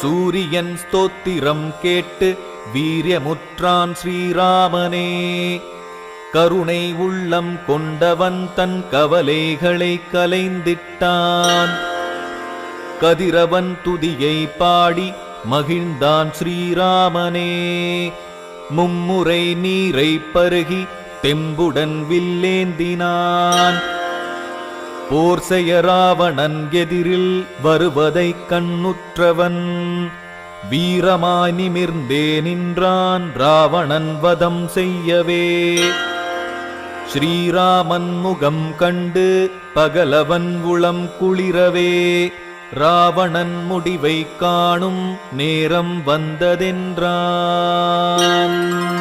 சூரியன் ஸ்தோத்திரம் கேட்டு வீரியமுற்றான் ஸ்ரீராமனே. கருணை உள்ளம் கொண்டவன் தன் கவலைகளை கலைந்திட்டான். கதிரவன் துதியை பாடி மகிழ்ந்தான் ஸ்ரீராமனே. மும்முறை நீரை பருகி தெம்புடன் வில்லேந்தினான். போர் செய்ய ராவணன் எதிரில் வருவதைக் கண்ணுற்றவன் வீரமாய் நிமிர்ந்தே நின்றான் ராவணன் வதம் செய்யவே. ஸ்ரீராமன் முகம் கண்டு பகலவன் உளம் குளிரவே ராவணன் முடிவை காணும் நேரம் வந்ததென்றான்.